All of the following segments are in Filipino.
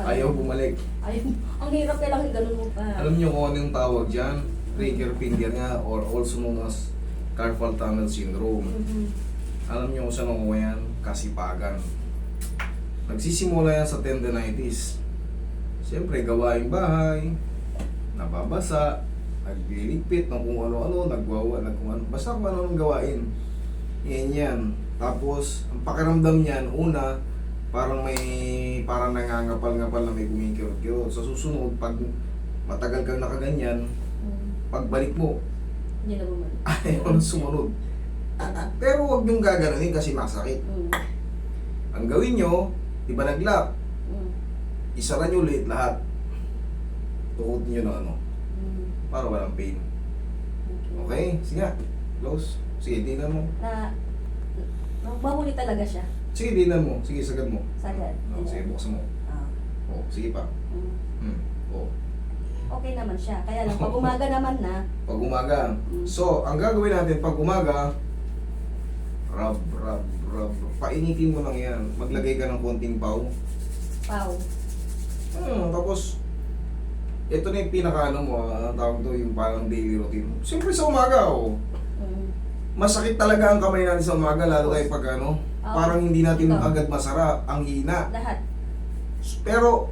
Ayaw bumalik. Ay, ang hirap kailangan ganun mo pa. Alam niyo kung ano yung tawag dyan? Trigger finger nga or also known as carpal tunnel syndrome. Alam niyo kung saan ako yan? Kasipagan. Nagsisimula yan sa tendinitis. Siyempre, gawaing bahay, nababasa, nagliligpit ng kung ano-ano, basta kung ano-ano gawain. Yan. Tapos, ang pakiramdam niyan, una, parang nangangapal-ngapal na may kumikirot-kirot. Sa susunod, pag matagal kang nakaganyan, pagbalik mo, Hindi na bumalik. ayaw na sumunod. Pero huwag niyong gaganunin kasi masakit. Ang gawin nyo, iba nag-lock, isara nyo ulit lahat. Tukot nyo na ano, para walang pain. Okay? Sige nga. Close. Sige, dinan mo. Mahuli talaga siya. Sige, dinan mo. Sige, sagad mo. Sagad. Sige, buksan mo. Oh, sige pa. Oh. Okay naman siya. Kaya lang, pag umaga naman na, Pag umaga. So, ang gagawin natin pag umaga, rub. Painitin mo lang yan. Maglagay ka ng konting paw. pau. Tapos, ito na yung pinaka-ano mo, tawag to yung parang daily routine. Siyempre sa umaga, masakit talaga ang kamay natin sa umaga, lalo kayo pag ano, parang hindi natin agad masara, ang hina. Lahat. Pero,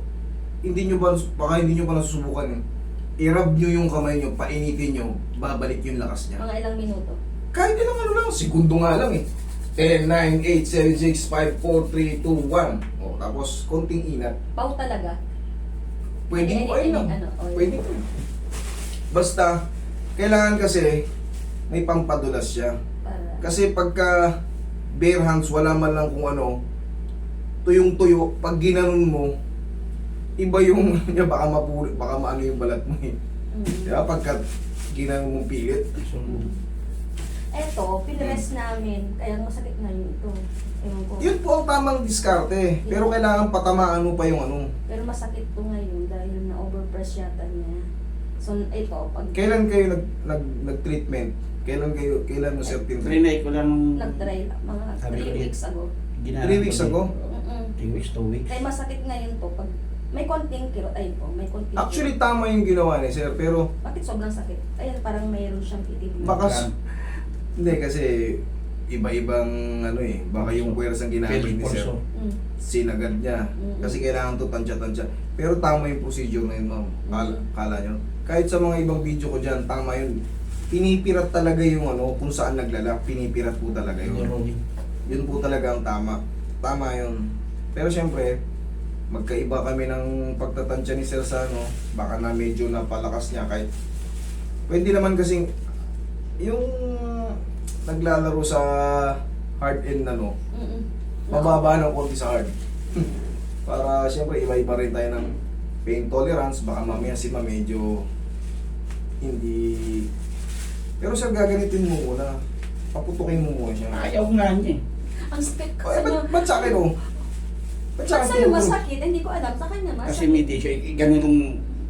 baka hindi nyo pa nasusubukan yun. I-rub nyo yung kamay nyo, painitin nyo, babalik yung lakas niya. Mga ilang minuto. Kahit ilang ano lang, segundo nga lang eh. 10, 9, 8, 7, 6, 5, 4, 3, 2, 1. O, tapos, konting inat. Pau talaga. Pwede mo ay lang. Oil. Pwede mo. Basta, kailangan kasi, may pampadulas siya. Para. Kasi pagka bare hands, wala man lang kung ano, tuyong-tuyo, pag ginanon mo, iba yung, baka maano yung balat mo eh. Diba? Pagka ginanon mong pilit. Eto, pinrest namin, kaya masakit na yun ito. Ewan ko. Yun po ang tamang diskarte. Pero kailangan patamaan mo pa yung ano. Pero masakit to ngayon dahil na-overpress yata niya. So, ito, pag Kailan kayo nag-treatment? Kailan mo sir tinreat? Trinay ko lang nag-try, mga Sabi ko 3 din. weeks ago. 3 weeks ago? 3 weeks, 2 weeks. Kaya masakit ngayon to, pag may konting kirot, ayun po, may konting Actually, tama yung ginawa ni sir. Pero, bakit sobrang sakit? Ayun, parang mayroon siyang itim. baka, hindi kasi, iba-ibang ano eh. Baka yung puwersang ginamit ni sir, sinagad niya. Kasi kailangan to tansya-tansya. Pero tama yung procedure na yun, ma'am. Kala nyo. Kahit sa mga ibang video ko dyan, tama yun. Pinipirat talaga yung ano, kung saan naglalak, pinipirat po talaga yun. Yun po talaga ang tama. Tama yun. Pero syempre, magkaiba kami ng pagtatansya ni sir sa ano, baka na medyo napalakas niya kahit pwede naman kasing yung naglalaro sa hard end na no, mababa ng konti sa hard. Para syempre iba-iba rin tayo ng pain tolerance, baka mamaya si ma medyo hindi. Pero sir, gagamitin mo muna. Paputukin mo muna siya. Ayaw nga niya eh. Ang sakit Ay, kasi niya. ba't sa akin oh? Ba't sa Ba't akin sa'yo oh? masakit? Hindi ko alam. Sa kanya Kasi masakit. may tissue, ganun yung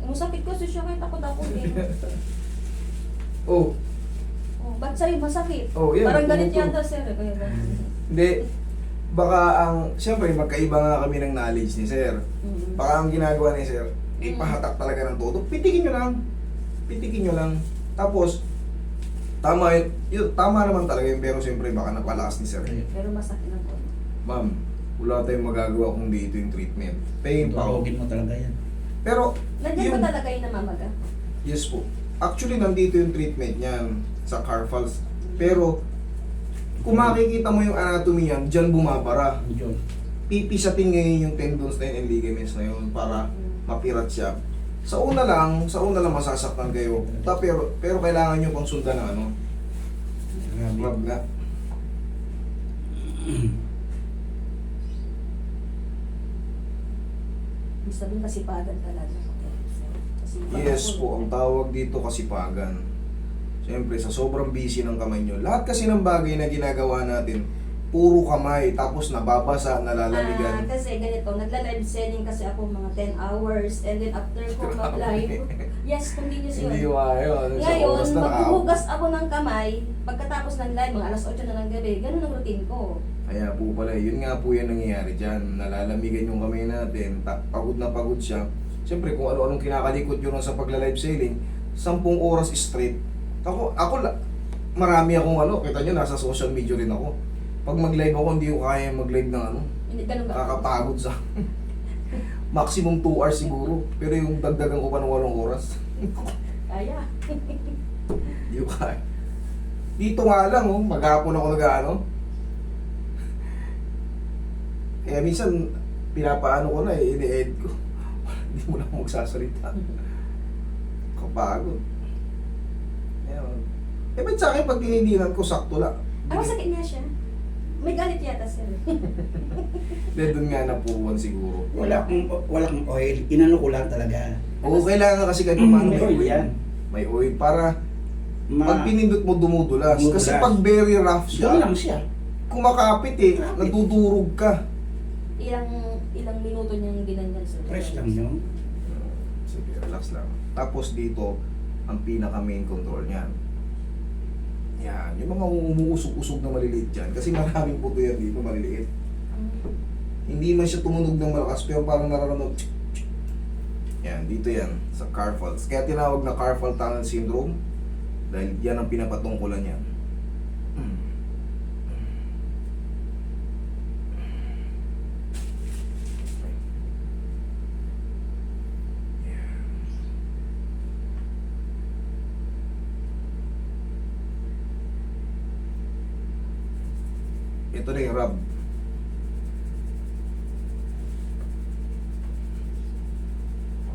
Masakit kasi siya kahit ako eh. Oh, Oh, ba't sa'yo masakit? oh, yan. Parang galit tumutunog. yata sir. Kaya ba? Hindi. Baka ang, siyempre magkaiba nga kami ng knowledge ni sir. Baka ang ginagawa ni sir, ipahatak talaga ng todo. Pitikin nyo lang. Pitikin nyo lang. Tapos, tama yun, tama naman talaga yun, pero siyempre baka napalakas ni sir. Pero masakit na po. Ma'am, wala tayong magagawa kung di ito yung treatment. Pain pa. Tutulogin mo talaga yan. Pero, Nandiyan yung, ba talaga yung namamaga? yes po. Actually, nandito yung treatment niyan sa carpals. Pero, kung makikita mo yung anatomy yan, dyan bumabara. Yun. Pipisatin ngayon yung tendons na yun and ligaments na yun para mapirat siya. Sa una lang masasaktan kayo. Pero kailangan nyo pang sundan ng ano, rub nga. Ibig sabihin kasipagan talaga. Kasipagan Yes po, ang tawag dito kasipagan. Siyempre, sa sobrang busy ng kamay nyo, lahat kasi ng bagay na ginagawa natin, puro kamay, tapos nababasa, nalalamigan. Kasi ganito, nagla-live selling kasi ako mga 10 hours and then after ko mag-live, yes, continuous yun. Hindi yun. Ngayon, Sa oras na maghuhugas ako ng kamay, pagkatapos ng live, mga alas 8 na ng gabi, ganun ang routine ko. Kaya po pala, yun nga po yung nangyayari dyan. Nalalamigan yung kamay natin, pagod na pagod siya. Siyempre, kung ano-anong kinakalikot yun sa pagla-live selling, 10 oras straight. Marami akong kita nyo, nasa social media rin ako. Pag mag-live ako, hindi ko kaya mag-live ng Hindi ganun ba? kakapagod sa maximum 2 hours siguro. Pero yung dagdagan ko pa ng 8 oras. Kaya. Hindi ko kaya. Dito nga lang, maghapon ako nag-ano. Kaya minsan, pinapaano ko na ini-edit ko. Hindi mo na ako magsasalita. Kapagod. Ayan. Ba't sa akin pag tinidinan ko, sakto lang. Masakit nga siya. May galit yata sir. Dahil doon nga napuwan siguro. Wala kang oil. Inano ko lang talaga. Oo, kailangan kasi kahit paano May oil yan. May oil para pag pinindot mo dumudulas. Kasi pag very rough Doon siya, lang siya. kumakapit natudurog ka. Ilang minuto niyang ginanyan sir. Fresh lang yun. Sige, relax lang. Tapos dito, ang pinaka main control niyan. Yan, yung mga umuusog-usog na maliliit dyan. Kasi maraming puto yan dito, maliliit. Hindi man siya tumunog ng malakas, pero parang nararamdaman. Yan, dito yan, sa carpal. Kaya tinawag na carpal tunnel syndrome. Dahil yan ang pinapatungkulan yan. Ito na yung rub.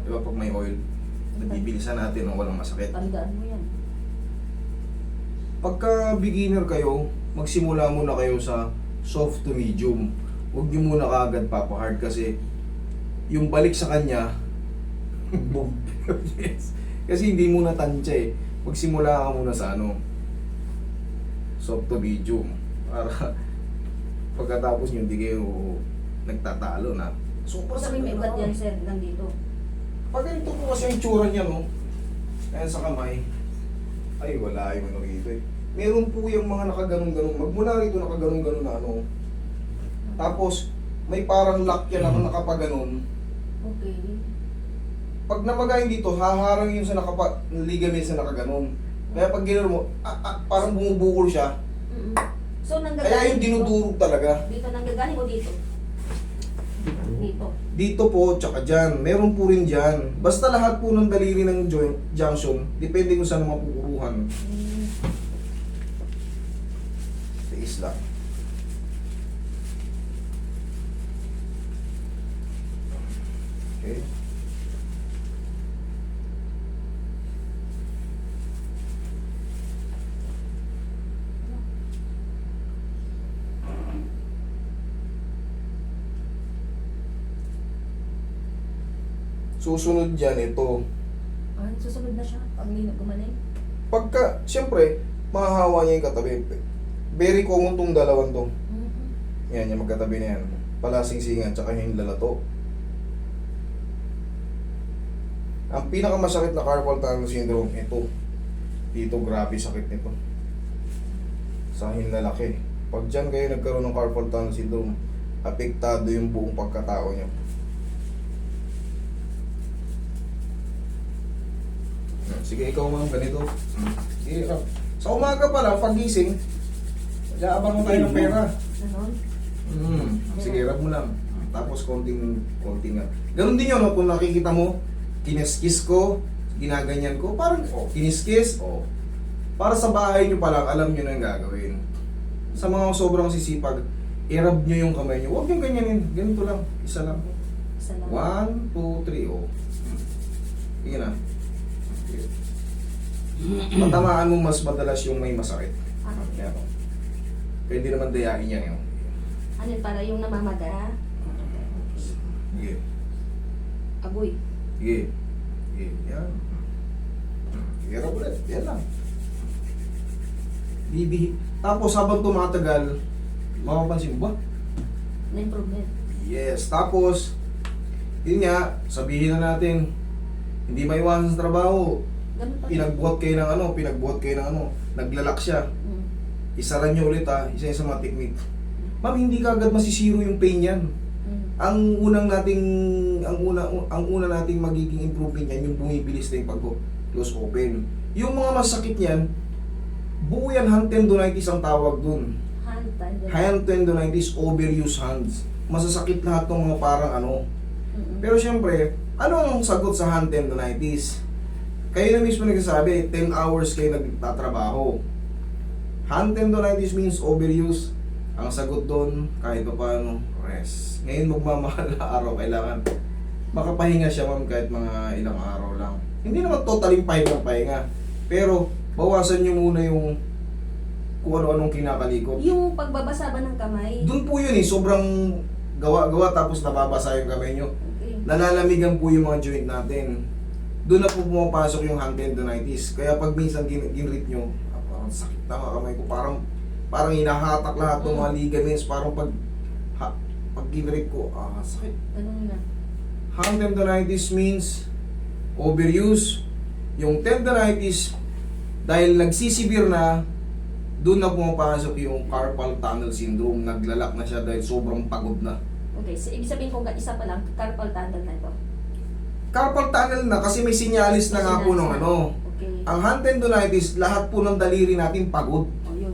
Diba pag may oil, nabibilisan natin ng walang masakit. Tandaan mo yan. Pagka beginner kayo, magsimula muna kayo sa soft to medium. Huwag nyo muna kaagad papahard kasi yung balik sa kanya, boom. Yes. Kasi hindi muna tansya eh. Magsimula ka muna sa soft to medium. Para pagkatapos nyo, hindi kayo nagtatalo na. Super Sabi may iba't yan sir, nandito. Pag ganito po kasi yung tsura niya, ayan sa kamay, ay wala yung rito eh. Meron po yung mga nakaganon-ganon. Magmula rito nakaganon-ganon na Tapos, may parang lock yan ako nakapaganon. Okay. Pag namagayin dito, haharang yung sa ligament sa nakaganon. Kaya pag gano'n mo, parang bumubukol siya. So, nanggagaling Kaya yung dinudurog talaga. Dito nanggagaling o dito? Dito. Dito po, tsaka dyan. Meron po rin dyan. Basta lahat po ng daliri ng joint, junction, depende kung saan mapupuruhan. Tiis lang. Okay. Susunod dyan ito. Susunod na siya pag hindi na gumaling. Pagka, siyempre, mahahawa niya yung katabi. Very common tong dalawang to. Yan, yung magkatabi na yan. Palasing-singan, tsaka yung lalato. Ang pinakamasakit na carpal tunnel syndrome, ito. Dito, grabe sakit nito. Sa hinlalaki. Pag dyan kayo nagkaroon ng carpal tunnel syndrome, apektado yung buong pagkatao niyo. Sige, ikaw ma'am, ganito. Sige, sa umaga pa lang, pagising, mag-aabang mo tayo ng pera. Ganon? Sige, rub mo lang. Tapos konting nga. Ganon din yun, kung nakikita mo, kiniskis ko, ginaganyan ko, parang, kiniskis, para sa bahay nyo pa lang, alam nyo na yung gagawin. Sa mga sobrang sisipag, i-rub nyo yung kamay nyo. Huwag nyo ganyanin, ganito lang, isa lang. Isa lang. 1, 2, 3, Sige na. Matamaan mo mas madalas yung may masakit. Yan. Pwede naman dayain yan yun. Ano yun, para yung namamaga? Sige. Agoy. Sige. Sige. Yan. Hirap ulit. Yan lang. Bibihi. Tapos habang tumatagal, mapapansin mo ba? Na-improvement. Yes. Tapos, yun nga, sabihin na natin, hindi maiwasan sa trabaho. Ganun pa. Pinagbuhat kayo ng naglalak siya. Isaran nyo ulit isa yung sa mga technique. Ma'am, hindi ka agad masisiro yung pain yan. Ang una nating magiging improvement yan, yung bumibilis na yung pag-close open. Yung mga masakit yan, buo yan, hand tendonitis ang tawag dun. Hand tendonitis, overuse hands. Masasakit lahat ng mga parang ano. Pero syempre, ano ang sagot sa hand tendonitis? Kayo na mismo nagsasabi, 10 hours kayo nagtatrabaho. Hand tendonitis means overuse. Ang sagot doon, kahit pa paano, rest. Ngayon magmamahal na araw, kailangan makapahinga siya ma'am kahit mga ilang araw lang. Hindi naman totaling pahinga. Pero bawasan nyo muna yung kung ano-anong kinakalikot. Yung pagbabasa ba ng kamay? Doon po yun sobrang gawa-gawa tapos nababasa yung kamay nyo. Okay. Nalalamigan po yung mga joint natin. Doon na po pumapasok yung hand tendonitis. Kaya pag minsan ginrit nyo, parang sakit na mga kamay ko. Parang hinahatak lahat ng mga ligaments. Parang pag ginrit ko, sakit. Ganun na. Hand tendonitis means overuse. Yung tendonitis, dahil nagsisibir na, doon na pumapasok yung carpal tunnel syndrome. Naglalak na siya dahil sobrang pagod na. Okay, so ibig sabihin kung isa pa lang, carpal tunnel na ito. Carpal tunnel na kasi may sinyalis na nga po ng ano. Okay. Ang hand tendonitis, lahat po ng daliri natin pagod. O yun.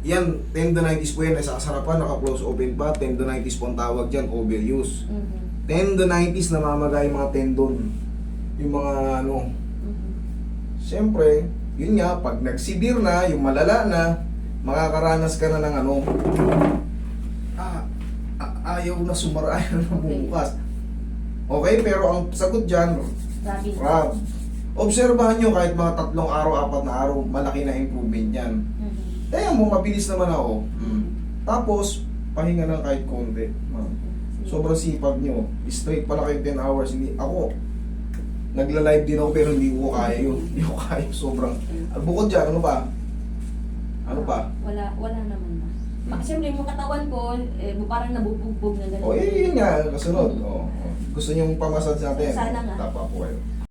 Yan, tendonitis po yan. Nasa kasarapan, naka-close open pa. Tendonitis po ang tawag dyan, overuse. Tendonitis, namamagay yung mga tendon. Yung mga ano. Siyempre, yun nga, pag nagsibir na, yung malala na, makakaranas ka na ng ano. Ayaw na sumarayan na bumukas. Okay, pero ang sagot dyan, rab. Obserbahan nyo kahit mga 3 araw, 4 na araw, malaki na improvement yan. Kaya mo, mabilis naman ako. Tapos, pahinga lang kahit konti. Sobrang sipag nyo. Straight pala kayo 10 hours. Hindi, ako, nagla-live din ako pero hindi ko kaya yun. Hindi ko kaya sobrang. Bukod dyan, ano pa? Ano pa? Wala naman na. Siyempre, yung katawan ko, parang nabubugbog na gano'n. O, yun nga, kasunod. Gusto nyo pamasad sa atin? Sana nga. Tapa po kayo.